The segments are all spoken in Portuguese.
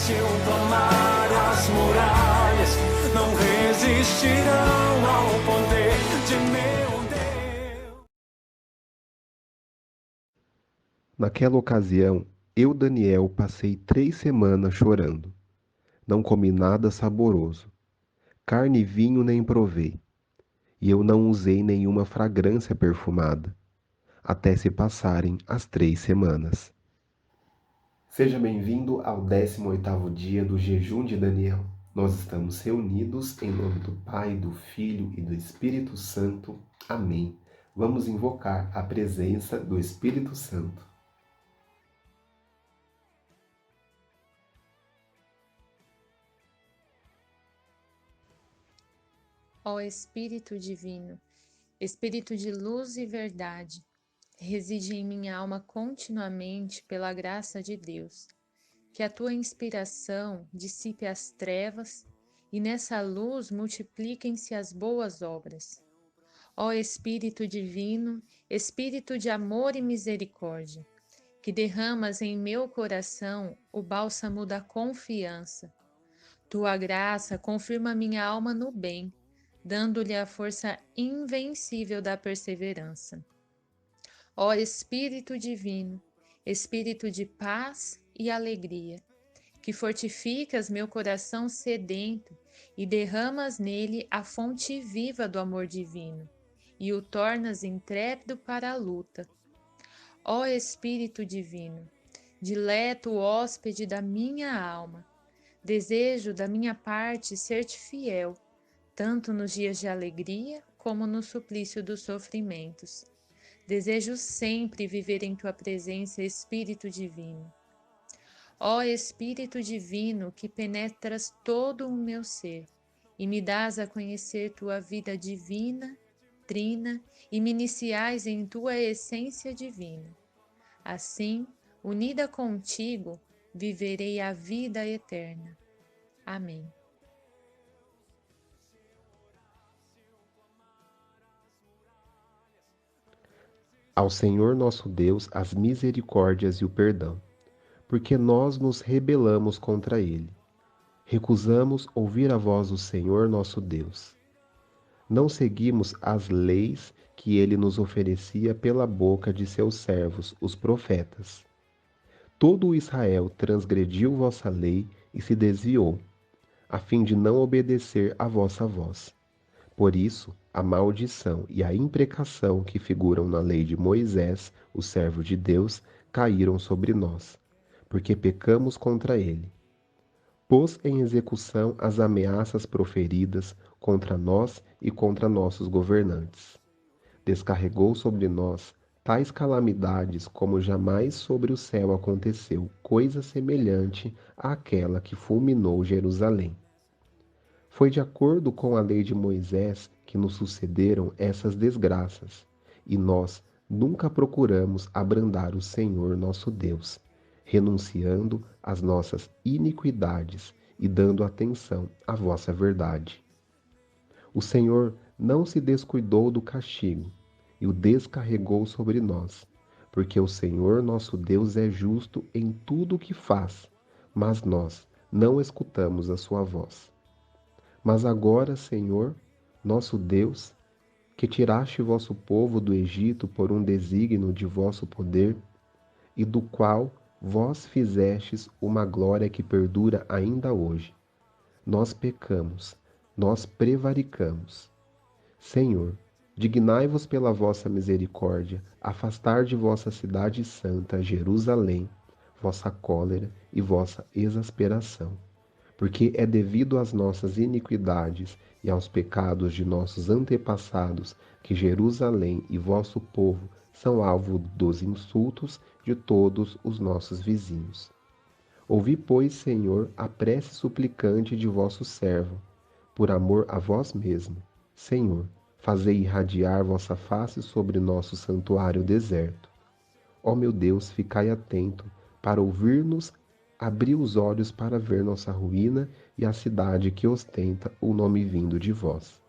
Se eu tomar as muralhas, não resistirão ao poder de meu Deus. Naquela ocasião, eu, Daniel, passei 3 semanas chorando. Não comi nada saboroso. Carne e vinho nem provei. E eu não usei nenhuma fragrância perfumada, até se passarem as 3 semanas. Seja bem-vindo ao 18º dia do jejum de Daniel. Nós estamos reunidos em nome do Pai, do Filho e do Espírito Santo. Amém. Vamos invocar a presença do Espírito Santo. Ó Espírito Divino, Espírito de luz e verdade, reside em minha alma continuamente pela graça de Deus. Que a tua inspiração dissipe as trevas e nessa luz multipliquem-se as boas obras. Ó Espírito Divino, Espírito de amor e misericórdia, que derramas em meu coração o bálsamo da confiança. Tua graça confirma minha alma no bem, dando-lhe a força invencível da perseverança. Ó Espírito Divino, Espírito de paz e alegria, que fortificas meu coração sedento e derramas nele a fonte viva do amor divino, e o tornas intrépido para a luta. Ó Espírito Divino, dileto hóspede da minha alma, desejo da minha parte ser-te fiel, tanto nos dias de alegria como no suplício dos sofrimentos. Desejo sempre viver em tua presença, Espírito Divino. Ó Espírito Divino, que penetras todo o meu ser e me dás a conhecer tua vida divina, trina, e me iniciais em tua essência divina. Assim, unida contigo, viverei a vida eterna. Amém. Ao Senhor nosso Deus as misericórdias e o perdão, porque nós nos rebelamos contra ele. Recusamos ouvir a voz do Senhor nosso Deus. Não seguimos as leis que ele nos oferecia pela boca de seus servos, os profetas. Todo o Israel transgrediu vossa lei e se desviou, a fim de não obedecer à vossa voz. Por isso, a maldição e a imprecação que figuram na lei de Moisés, o servo de Deus, caíram sobre nós, porque pecamos contra ele. Pôs em execução as ameaças proferidas contra nós e contra nossos governantes. Descarregou sobre nós tais calamidades como jamais sobre o céu aconteceu coisa semelhante àquela que fulminou Jerusalém. Foi de acordo com a lei de Moisés que nos sucederam essas desgraças, e nós nunca procuramos abrandar o Senhor nosso Deus, renunciando às nossas iniquidades e dando atenção à vossa verdade. O Senhor não se descuidou do castigo e o descarregou sobre nós, porque o Senhor nosso Deus é justo em tudo o que faz, mas nós não escutamos a sua voz. Mas agora, Senhor, nosso Deus, que tiraste vosso povo do Egito por um desígnio de vosso poder, e do qual vós fizestes uma glória que perdura ainda hoje, nós pecamos, nós prevaricamos. Senhor, dignai-vos pela vossa misericórdia, afastar de vossa cidade santa, Jerusalém, vossa cólera e vossa exasperação, porque é devido às nossas iniquidades e aos pecados de nossos antepassados que Jerusalém e vosso povo são alvo dos insultos de todos os nossos vizinhos. Ouvi, pois, Senhor, a prece suplicante de vosso servo, por amor a vós mesmo. Senhor, fazei irradiar vossa face sobre nosso santuário deserto. Ó meu Deus, ficai atento para ouvir-nos, abri os olhos para ver nossa ruína e a cidade que ostenta o nome vindo de vós.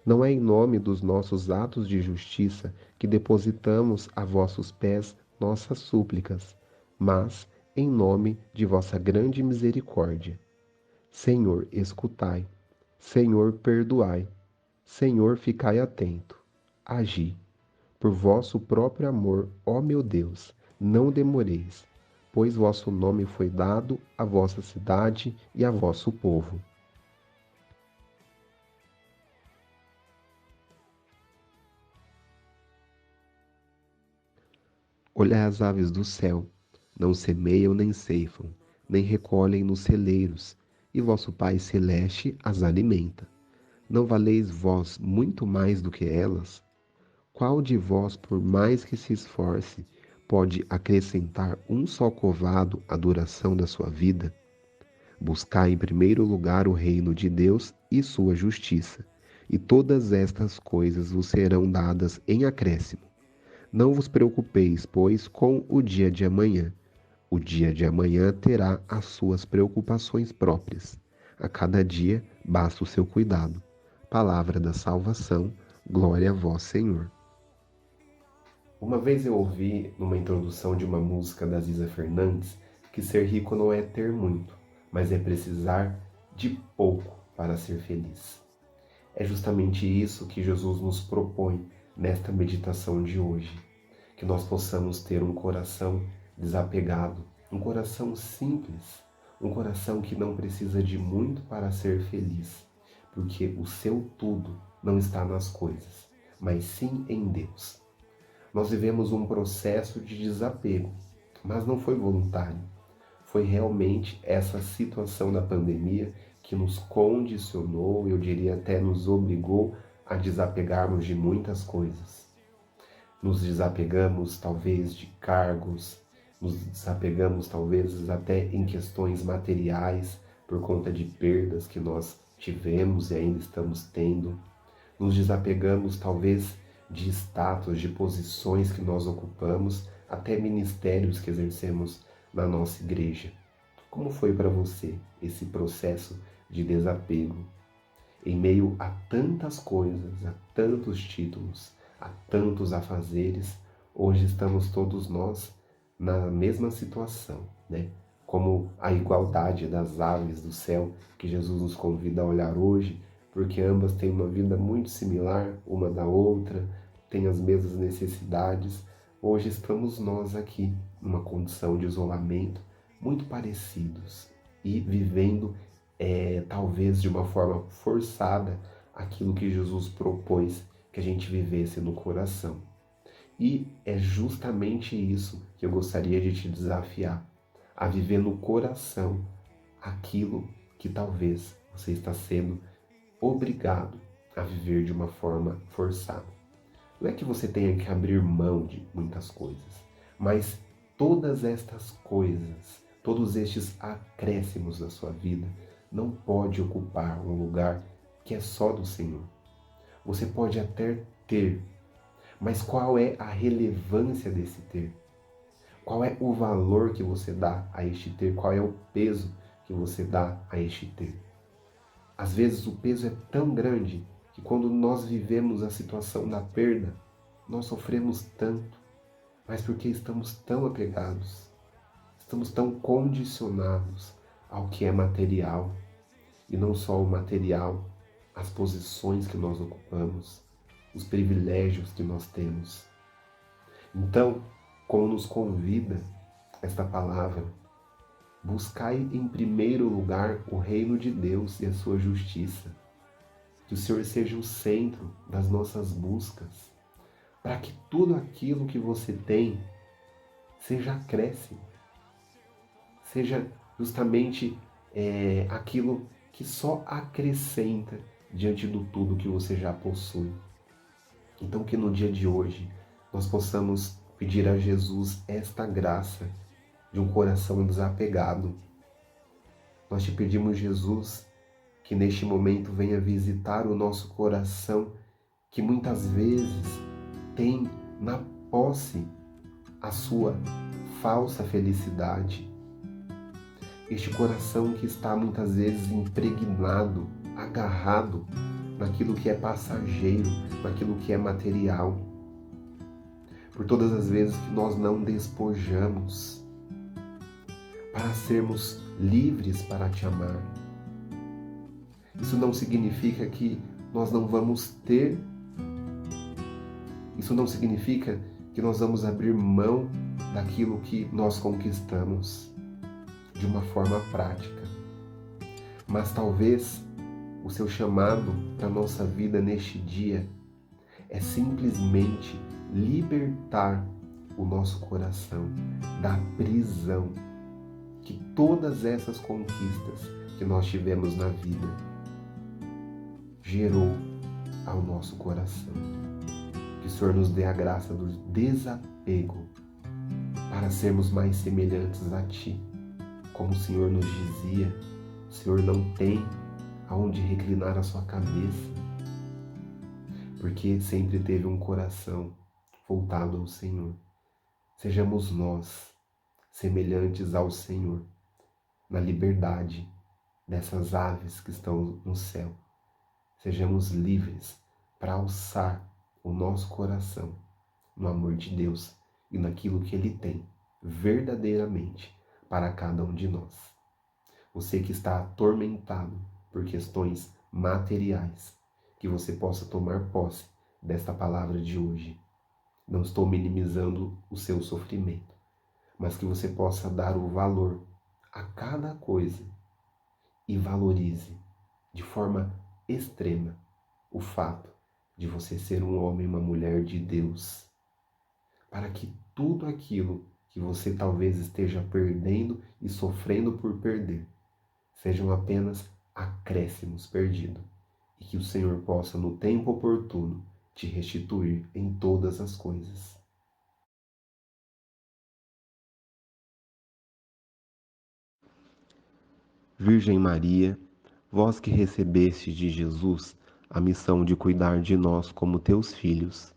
Não é em nome dos nossos atos de justiça que depositamos a vossos pés nossas súplicas, mas em nome de vossa grande misericórdia. Senhor, escutai. Senhor, perdoai. Senhor, ficai atento. Agi. Por vosso próprio amor, ó meu Deus, não demoreis, pois vosso nome foi dado à vossa cidade e a vosso povo. Olhai as aves do céu, não semeiam nem ceifam, nem recolhem nos celeiros, e vosso Pai Celeste as alimenta. Não valeis vós muito mais do que elas? Qual de vós, por mais que se esforce, pode acrescentar um só covado à duração da sua vida? Buscai em primeiro lugar o reino de Deus e sua justiça, e todas estas coisas vos serão dadas em acréscimo. Não vos preocupeis, pois, com o dia de amanhã. O dia de amanhã terá as suas preocupações próprias. A cada dia basta o seu cuidado. Palavra da salvação, glória a vós, Senhor. Uma vez eu ouvi, numa introdução de uma música da Ziza Fernandes, que ser rico não é ter muito, mas é precisar de pouco para ser feliz. É justamente isso que Jesus nos propõe nesta meditação de hoje, que nós possamos ter um coração desapegado, um coração simples, um coração que não precisa de muito para ser feliz, porque o seu tudo não está nas coisas, mas sim em Deus. Nós vivemos um processo de desapego, mas não foi voluntário. Foi realmente essa situação da pandemia que nos condicionou, eu diria até nos obrigou a desapegarmos de muitas coisas. Nos desapegamos talvez de cargos, nos desapegamos talvez até em questões materiais por conta de perdas que nós tivemos e ainda estamos tendo. Nos desapegamos talvez de status, de posições que nós ocupamos, até ministérios que exercemos na nossa igreja. Como foi para você esse processo de desapego? Em meio a tantas coisas, a tantos títulos, a tantos afazeres, hoje estamos todos nós na mesma situação, né? Como a igualdade das aves do céu que Jesus nos convida a olhar hoje, porque ambas têm uma vida muito similar uma da outra, têm as mesmas necessidades. Hoje estamos nós aqui numa condição de isolamento muito parecidos e vivendo talvez de uma forma forçada aquilo que Jesus propôs que a gente vivesse no coração. E é justamente isso que eu gostaria de te desafiar, a viver no coração aquilo que talvez você está sendo obrigado a viver de uma forma forçada. Não é que você tenha que abrir mão de muitas coisas, mas todas estas coisas, todos estes acréscimos da sua vida, não pode ocupar um lugar que é só do Senhor. Você pode até ter, mas qual é a relevância desse ter? Qual é o valor que você dá a este ter? Qual é o peso que você dá a este ter? Às vezes o peso é tão grande que quando nós vivemos a situação da perda, nós sofremos tanto, mas porque estamos tão apegados, estamos tão condicionados ao que é material, e não só o material, as posições que nós ocupamos, os privilégios que nós temos. Então, como nos convida esta palavra, buscai em primeiro lugar o reino de Deus e a sua justiça. Que o Senhor seja o centro das nossas buscas, para que tudo aquilo que você tem seja acréscimo, seja justamente aquilo que só acrescenta diante do tudo que você já possui. Então que no dia de hoje nós possamos pedir a Jesus esta graça de um coração desapegado. Nós te pedimos, Jesus, que neste momento venha visitar o nosso coração, que muitas vezes tem na posse a sua falsa felicidade. Este coração que está muitas vezes impregnado, agarrado naquilo que é passageiro, naquilo que é material. Por todas as vezes que nós não despojamos, para sermos livres para te amar. Isso não significa que nós não vamos ter, isso não significa que nós vamos abrir mão daquilo que nós conquistamos de uma forma prática. Mas talvez o seu chamado para a nossa vida neste dia é simplesmente libertar o nosso coração da prisão que todas essas conquistas que nós tivemos na vida gerou ao nosso coração. Que o Senhor nos dê a graça do desapego para sermos mais semelhantes a Ti. Como o Senhor nos dizia, o Senhor não tem aonde reclinar a sua cabeça, porque sempre teve um coração voltado ao Senhor. Sejamos nós semelhantes ao Senhor, na liberdade dessas aves que estão no céu. Sejamos livres para alçar o nosso coração no amor de Deus e naquilo que Ele tem verdadeiramente para cada um de nós. Você que está atormentado por questões materiais, que você possa tomar posse desta palavra de hoje. Não estou minimizando o seu sofrimento, mas que você possa dar o valor a cada coisa e valorize de forma extrema o fato de você ser um homem e uma mulher de Deus, para que tudo aquilo que você talvez esteja perdendo e sofrendo por perder sejam apenas acréscimos perdidos, e que o Senhor possa, no tempo oportuno, te restituir em todas as coisas. Virgem Maria, vós que recebestes de Jesus a missão de cuidar de nós como teus filhos,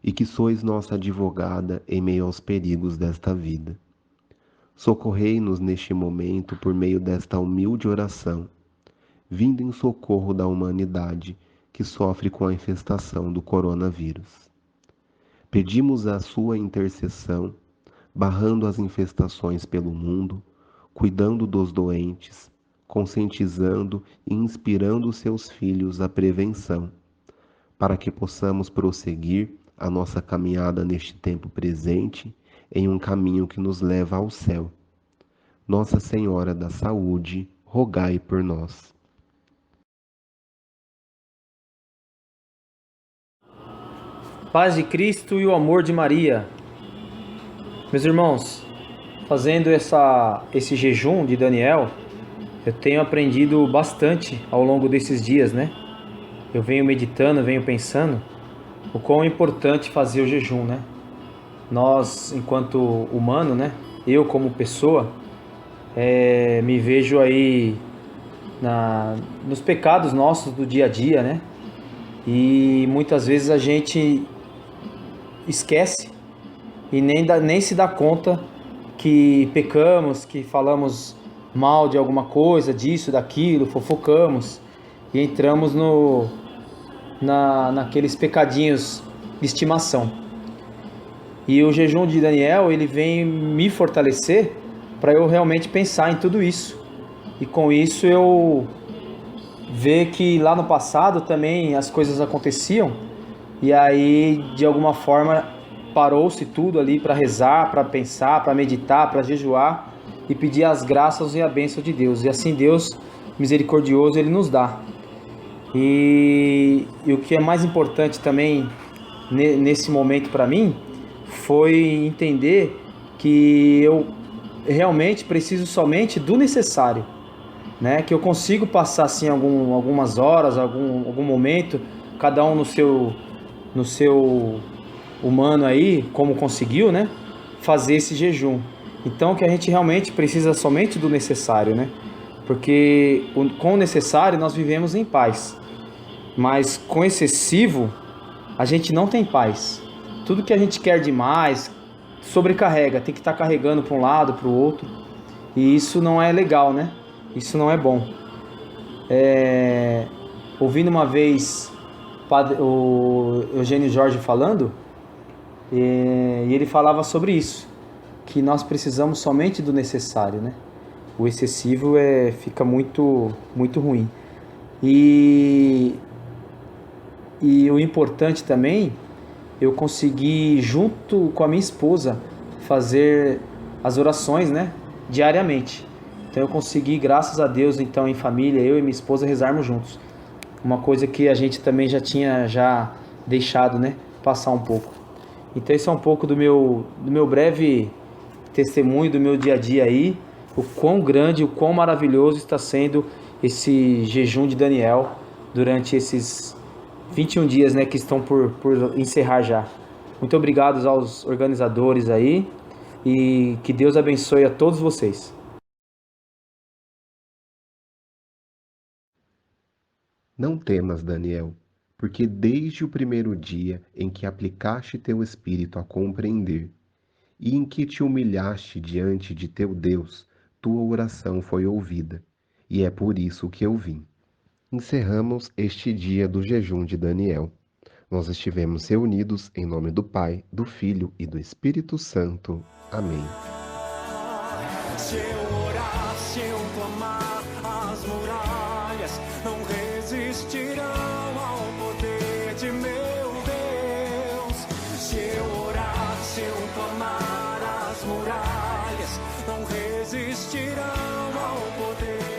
e que sois nossa advogada em meio aos perigos desta vida, socorrei-nos neste momento por meio desta humilde oração, vindo em socorro da humanidade que sofre com a infestação do coronavírus. Pedimos a sua intercessão, barrando as infestações pelo mundo, cuidando dos doentes, conscientizando e inspirando seus filhos à prevenção, para que possamos prosseguir a nossa caminhada neste tempo presente em um caminho que nos leva ao céu. Nossa Senhora da Saúde, rogai por nós. Paz de Cristo e o amor de Maria. Meus irmãos, fazendo esse jejum de Daniel, eu tenho aprendido bastante ao longo desses dias, né? Eu venho meditando, venho pensando o quão é importante fazer o jejum, né? Nós, enquanto humano, né? Eu como pessoa, me vejo aí nos pecados nossos do dia a dia, né? E muitas vezes a gente esquece e nem se dá conta que pecamos, que falamos mal de alguma coisa, disso, daquilo, fofocamos e entramos naqueles pecadinhos de estimação. E o jejum de Daniel, ele vem me fortalecer para eu realmente pensar em tudo isso. E com isso eu ver que lá no passado também as coisas aconteciam e aí de alguma forma parou-se tudo ali para rezar, para pensar, para meditar, para jejuar e pedir as graças e a bênção de Deus. E assim Deus misericordioso, Ele nos dá. E o que é mais importante também nesse momento para mim foi entender que eu realmente preciso somente do necessário, né? Que eu consigo passar assim algumas horas, algum momento, cada um no seu humano aí, como conseguiu, né? Fazer esse jejum. Então que a gente realmente precisa somente do necessário, né? Porque com o necessário nós vivemos em paz, mas com excessivo a gente não tem paz. Tudo que a gente quer demais sobrecarrega, tem que estar carregando para um lado, para o outro, e isso não é legal, né? Isso não é bom. Ouvindo uma vez o Eugênio Jorge falando, e ele falava sobre isso, que nós precisamos somente do necessário, né? O excessivo fica muito, muito ruim. E o importante também, eu consegui, junto com a minha esposa, fazer as orações, né, diariamente. Então eu consegui, graças a Deus, então em família, eu e minha esposa rezarmos juntos. Uma coisa que a gente também já tinha deixado, né, passar um pouco. Então esse é um pouco do meu breve testemunho, do meu dia a dia aí, o quão grande, o quão maravilhoso está sendo esse jejum de Daniel durante esses 21 dias, né, que estão por encerrar já. Muito obrigado aos organizadores aí e que Deus abençoe a todos vocês. Não temas, Daniel, porque desde o primeiro dia em que aplicaste teu espírito a compreender, e em que te humilhaste diante de teu Deus, tua oração foi ouvida, e é por isso que eu vim. Encerramos este dia do jejum de Daniel. Nós estivemos reunidos em nome do Pai, do Filho e do Espírito Santo. Amém. Se eu orar, se eu clamar, as muralhas não resistirão ao poder de meu Deus. Se eu orar, se eu clamar, as muralhas não resistirão ao poder